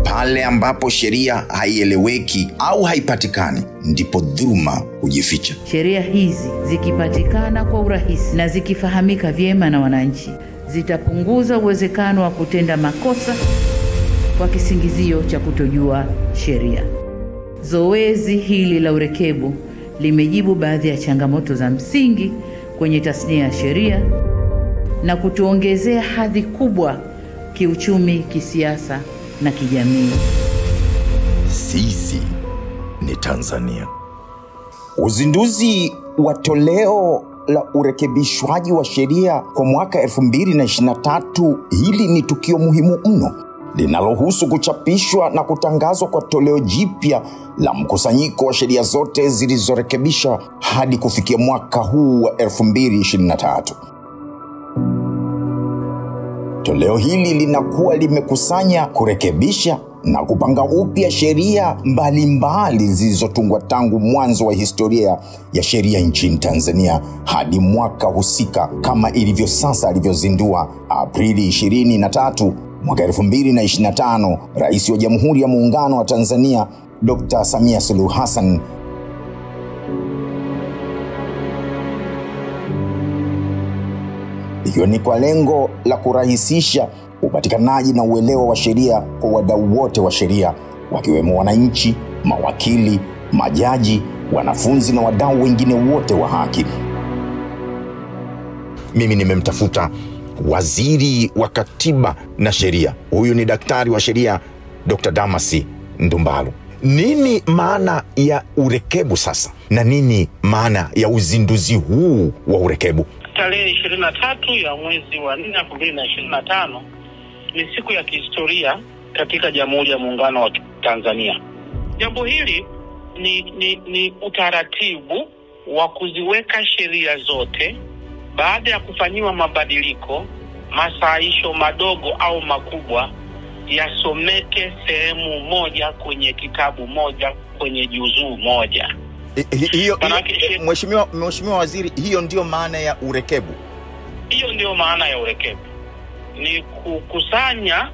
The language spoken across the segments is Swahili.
Pale ambapo sheria haieleweki au haipatikani, ndipo dhuluma hujificha. Sheria hizi zikipatikana kwa urahisi na zikifahamika vyema na wananchi, zitapunguza uwezekano wa kutenda makosa kwa kisingizio cha kutojua sheria. Zoezi hili la urekebu limejibu baadhi ya changamoto za msingi kwenye tasnia ya sheria na kutuongezea hadhi kubwa kiuchumi, kisiasa na kijamii. Sisi ni Tanzania. Uzinduzi wa toleo la urekebishwaji wa sheria kwa mwaka 2023, hili ni tukio muhimu mno linalohusu kuchapishwa na kutangazwa kwa toleo jipya la mkusanyiko wa sheria zote zilizorekebishwa hadi kufikia mwaka huu wa 2023. Toleo hili linakuwa limekusanya, kurekebisha na kupanga upya sheria mbalimbali zilizotungwa tangu mwanzo wa historia ya sheria nchini Tanzania hadi mwaka husika, kama ilivyo sasa alivyozindua Aprili 23 mwaka 2025 Rais wa Jamhuri ya Muungano wa Tanzania Dr. Samia Suluhu Hassan. Hiyo ni kwa lengo la kurahisisha upatikanaji na uelewa wa sheria kwa wadau wote wa sheria, wakiwemo wananchi, mawakili, majaji, wanafunzi na wadau wengine wote wa haki. Mimi nimemtafuta Waziri wa Katiba na Sheria. Huyu ni daktari wa sheria Dr. Damas Ndumbaro. Nini maana ya urekebu sasa? Na nini maana ya uzinduzi huu wa urekebu? Tarehe 23 ya mwezi wa 4 2025 ni siku ya kihistoria katika Jamhuri ya Muungano wa Tanzania. Jambo hili ni utaratibu wa kuziweka sheria zote baada ya kufanyiwa mabadiliko, masahisho madogo au makubwa, yasomeke sehemu moja kwenye kitabu moja kwenye juzuu moja. Mheshimiwa Waziri, hiyo ndio maana ya urekebu. Hiyo ndio maana ya urekebu. Ni kukusanya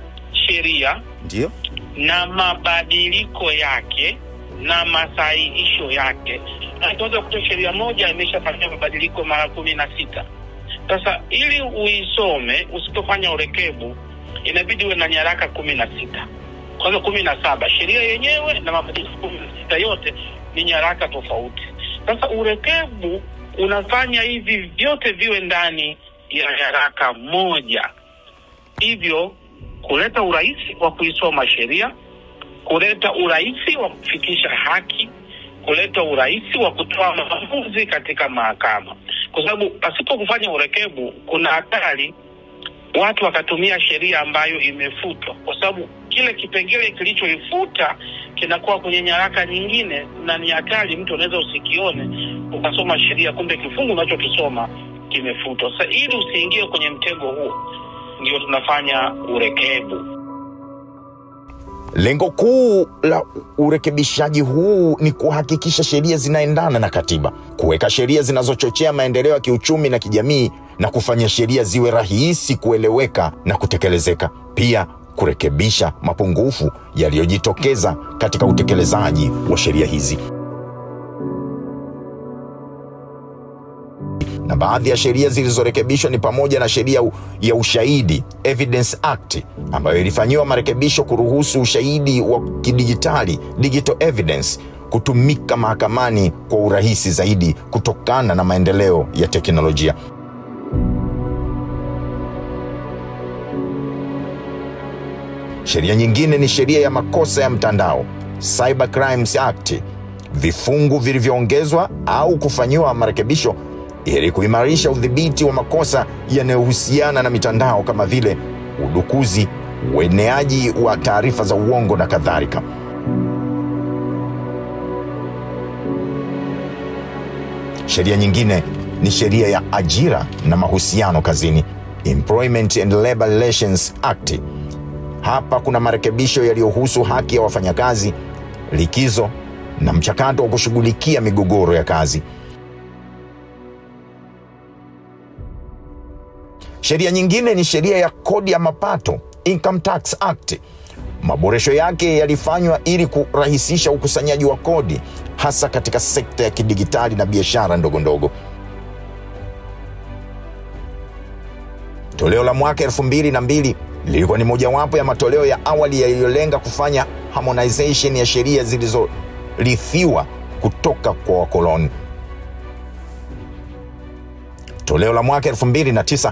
sheria ndio na mabadiliko yake na masahihisho yake. Tunaweza kutoa sheria moja imeshafanywa mabadiliko mara 16. Sasa ili uisome usipofanya urekebu, inabidi uwe na nyaraka 16. Kwa hiyo 17 sheria yenyewe na mabadiliko 16 yote ni nyaraka tofauti. Sasa urekebu unafanya hivi vyote viwe ndani ya nyaraka moja, hivyo kuleta urahisi wa kuisoma sheria, kuleta urahisi wa kufikisha haki, kuleta urahisi wa kutoa maamuzi katika mahakama. Kwa sababu pasipo kufanya urekebu, kuna hatari watu wakatumia sheria ambayo imefutwa, kwa sababu kile kipengele kilichoifuta kinakuwa kwenye nyaraka nyingine, na ni hatari mtu anaweza usikione ukasoma sheria kumbe kifungu unachokisoma kimefutwa. Sasa ili usiingie kwenye mtego huo, ndio tunafanya urekebu. Lengo kuu la urekebishaji huu ni kuhakikisha sheria zinaendana na katiba, kuweka sheria zinazochochea maendeleo ya kiuchumi na kijamii, na kufanya sheria ziwe rahisi kueleweka na kutekelezeka. Pia kurekebisha mapungufu yaliyojitokeza katika utekelezaji wa sheria hizi. Na baadhi ya sheria zilizorekebishwa ni pamoja na sheria ya ushahidi, Evidence Act, ambayo ilifanyiwa marekebisho kuruhusu ushahidi wa kidijitali, digital evidence, kutumika mahakamani kwa urahisi zaidi kutokana na maendeleo ya teknolojia. Sheria nyingine ni sheria ya makosa ya mtandao, Cyber Crimes Act, vifungu vilivyoongezwa au kufanyiwa marekebisho ili kuimarisha udhibiti wa makosa yanayohusiana na mitandao kama vile udukuzi, ueneaji wa taarifa za uongo na kadhalika. Sheria nyingine ni sheria ya ajira na mahusiano kazini, Employment and Labor Relations Act. Hapa kuna marekebisho yaliyohusu haki ya wafanyakazi, likizo na mchakato wa kushughulikia migogoro ya kazi. Sheria nyingine ni sheria ya kodi ya mapato, Income Tax Act. Maboresho yake yalifanywa ili kurahisisha ukusanyaji wa kodi, hasa katika sekta ya kidigitali na biashara ndogo ndogo. Toleo la mwaka 2002 lilikuwa ni mojawapo ya matoleo ya awali yaliyolenga kufanya harmonization ya sheria zilizorithiwa kutoka kwa wakoloni. Toleo la mwaka 2009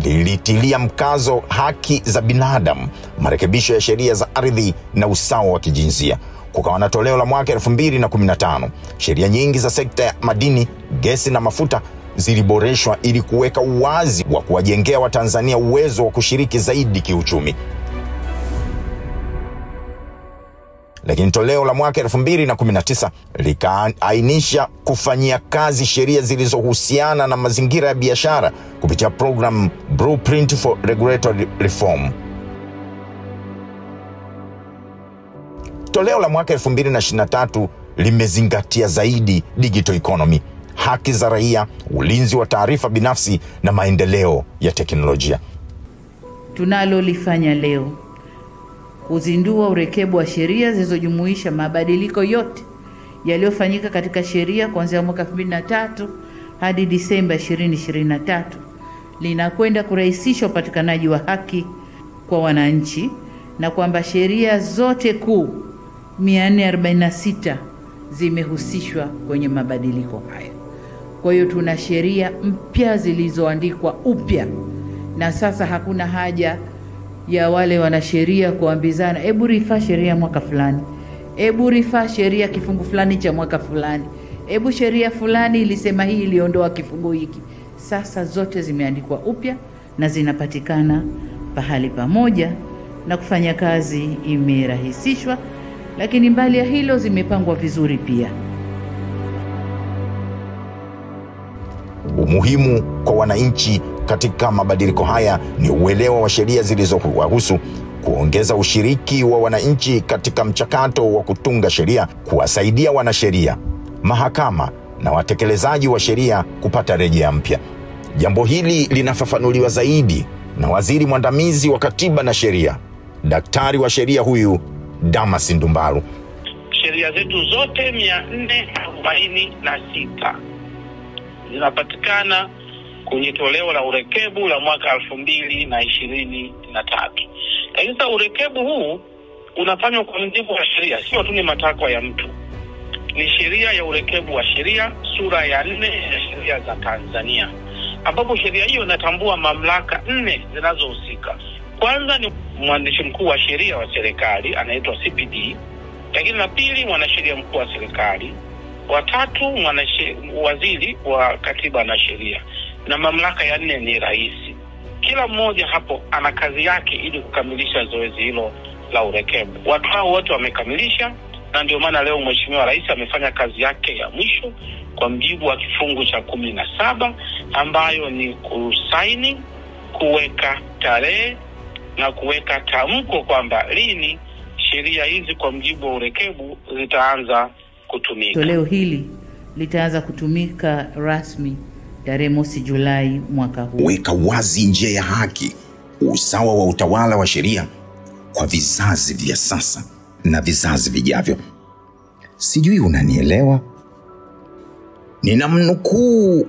lilitilia mkazo haki za binadamu, marekebisho ya sheria za ardhi na usawa wa kijinsia. Kukawa na toleo la mwaka 2015. Sheria nyingi za sekta ya madini, gesi na mafuta ziliboreshwa ili kuweka uwazi wa kuwajengea Watanzania uwezo wa kushiriki zaidi kiuchumi. Lakini toleo la mwaka 2019 likaainisha kufanyia kazi sheria zilizohusiana na mazingira ya biashara kupitia program Blueprint for Regulatory Reform. Toleo la mwaka 2023 limezingatia zaidi digital economy, haki za raia, ulinzi wa taarifa binafsi na maendeleo ya teknolojia. Tunalolifanya leo kuzindua urekebu wa sheria zilizojumuisha mabadiliko yote yaliyofanyika katika sheria kuanzia mwaka 2003 hadi Disemba 2023 linakwenda kurahisisha upatikanaji wa haki kwa wananchi, na kwamba sheria zote kuu 446 zimehusishwa kwenye mabadiliko haya. Kwa hiyo tuna sheria mpya zilizoandikwa upya, na sasa hakuna haja ya wale wanasheria kuambizana, hebu rifa sheria mwaka fulani, hebu rifa sheria kifungu fulani cha mwaka fulani, hebu sheria fulani ilisema hii, iliondoa kifungu hiki. Sasa zote zimeandikwa upya na zinapatikana pahali pamoja, na kufanya kazi imerahisishwa. Lakini mbali ya hilo, zimepangwa vizuri pia. Umuhimu kwa wananchi katika mabadiliko haya ni uelewa wa sheria zilizowahusu, kuongeza ushiriki wa wananchi katika mchakato wa kutunga sheria, kuwasaidia wanasheria, mahakama na watekelezaji wa sheria kupata rejea mpya. Jambo hili linafafanuliwa zaidi na Waziri Mwandamizi wa Katiba na Sheria, daktari wa sheria huyu Damas Ndumbaru. Sheria zetu zote 446 zinapatikana kwenye toleo la urekebu la mwaka 2023. Sasa urekebu huu unafanywa kwa mujibu wa sheria, sio tu ni matakwa ya mtu. Ni sheria ya urekebu wa sheria sura ya 4 ya sheria za Tanzania, ambapo sheria hiyo inatambua mamlaka 4 zinazohusika. Kwanza ni mwandishi mkuu wa sheria wa serikali anaitwa CPD, lakini la pili mwanasheria mkuu wa serikali, watatu waziri wa Katiba na Sheria, na mamlaka ya 4 ni rais. Kila mmoja hapo ana kazi yake ili kukamilisha zoezi hilo la urekebu. Watu hao wote wamekamilisha, na ndio maana leo Mheshimiwa Rais amefanya kazi yake ya mwisho kwa mujibu wa kifungu cha 17, ambayo ni kusaini, kuweka tarehe na kuweka tamko kwamba lini sheria hizi kwa mujibu wa urekebu zitaanza kutumika. Toleo hili litaanza kutumika rasmi tarehe 1 Julai mwaka huu. Weka wazi njia ya haki, usawa wa utawala wa sheria kwa vizazi vya sasa na vizazi vijavyo. Sijui unanielewa? Ninamnukuu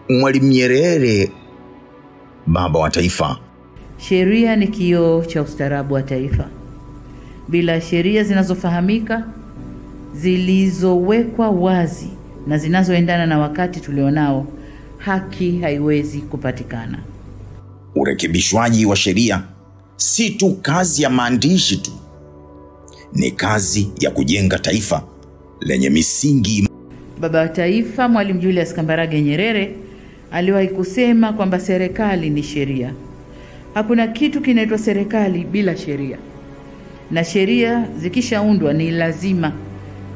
Mwalimu Nyerere, baba wa taifa. Sheria ni kioo cha ustaarabu wa taifa. Bila sheria zinazofahamika, zilizowekwa wazi na zinazoendana na wakati tulionao, haki haiwezi kupatikana. Urekebishwaji wa sheria si tu kazi ya maandishi tu, ni kazi ya kujenga taifa lenye misingi. Baba wa taifa Mwalimu Julius Kambarage Nyerere aliwahi kusema kwamba serikali ni sheria. Hakuna kitu kinaitwa serikali bila sheria, na sheria zikishaundwa ni lazima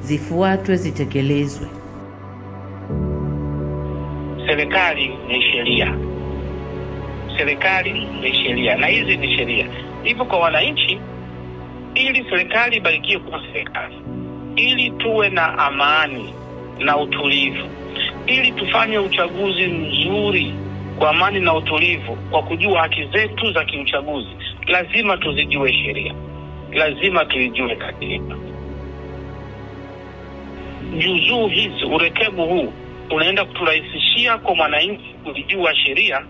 zifuatwe, zitekelezwe. Serikali ni sheria. Serikali ni sheria, na hizi ni sheria hivyo kwa wananchi, ili serikali ibarikiwe kwa serikali, ili tuwe na amani na utulivu, ili tufanye uchaguzi mzuri kwa amani na utulivu, kwa kujua haki zetu za kiuchaguzi, lazima tuzijue sheria. lazima tuijue katiba. Juzuu hizi, urekebu huu unaenda kuturahisishia kwa mwananchi kujua sheria,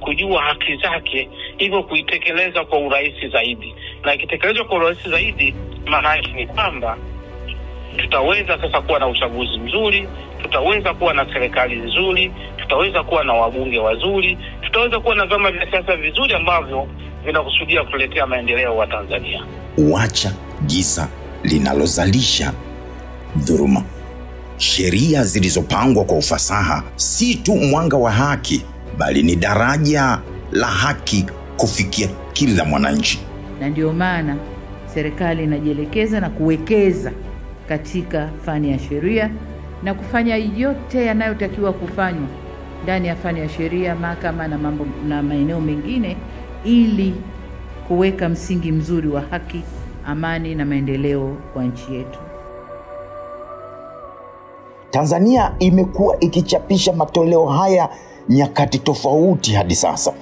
kujua haki zake, hivyo kuitekeleza kwa urahisi zaidi. Na ikitekelezwa kwa urahisi zaidi, maana yake ni kwamba tutaweza sasa kuwa na uchaguzi mzuri, tutaweza kuwa na serikali nzuri, tutaweza kuwa na wabunge wazuri, tutaweza kuwa na vyama vya siasa vizuri ambavyo vinakusudia kuletea maendeleo wa Tanzania. Uacha giza linalozalisha dhuluma. Sheria zilizopangwa kwa ufasaha si tu mwanga wa haki, bali ni daraja la haki kufikia kila mwananchi. Na ndio maana serikali inajielekeza na kuwekeza katika fani ya sheria na kufanya yote yanayotakiwa kufanywa ndani ya fani ya sheria, mahakama na mambo na maeneo mengine, ili kuweka msingi mzuri wa haki, amani na maendeleo kwa nchi yetu. Tanzania imekuwa ikichapisha matoleo haya nyakati tofauti hadi sasa.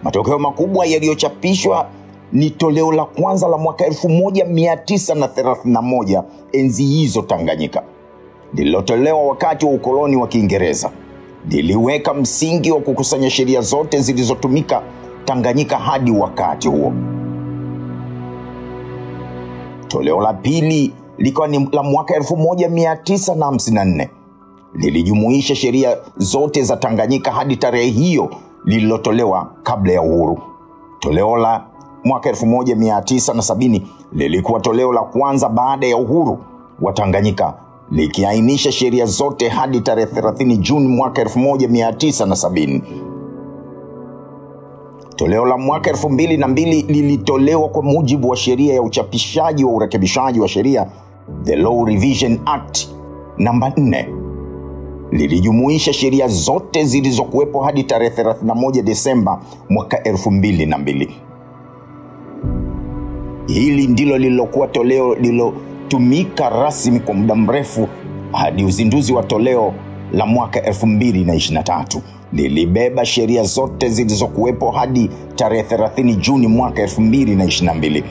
Matokeo makubwa yaliyochapishwa ni toleo la kwanza la mwaka 1931, enzi hizo Tanganyika, lililotolewa wakati wa ukoloni wa Kiingereza. Liliweka msingi wa kukusanya sheria zote zilizotumika Tanganyika hadi wakati huo. Toleo la pili likawa ni la mwaka 1954. Lilijumuisha sheria zote za Tanganyika hadi tarehe hiyo lililotolewa kabla ya uhuru. Toleo la mwaka 1970 lilikuwa toleo la kwanza baada ya uhuru wa Tanganyika, likiainisha sheria zote hadi tarehe 30 Juni mwaka 1970. Toleo la mwaka 2002 lilitolewa kwa mujibu wa sheria ya uchapishaji wa urekebishaji wa sheria, The Law Revision Act namba 4. Lilijumuisha sheria zote zilizokuwepo hadi tarehe 31 Desemba mwaka 2002. Hili ndilo lililokuwa toleo lililotumika rasmi kwa muda mrefu hadi uzinduzi wa toleo la mwaka 2023. Lilibeba sheria zote zilizokuwepo hadi tarehe 30 Juni mwaka 2022.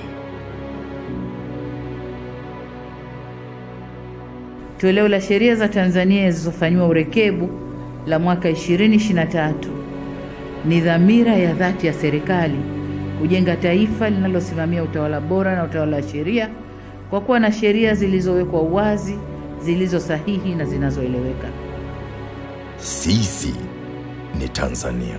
Toleo la sheria za Tanzania zilizofanywa urekebu la mwaka 2023 ni dhamira ya dhati ya serikali kujenga taifa linalosimamia utawala bora na utawala wa sheria, kwa kuwa na sheria zilizowekwa wazi, zilizo sahihi na zinazoeleweka. Sisi ni Tanzania.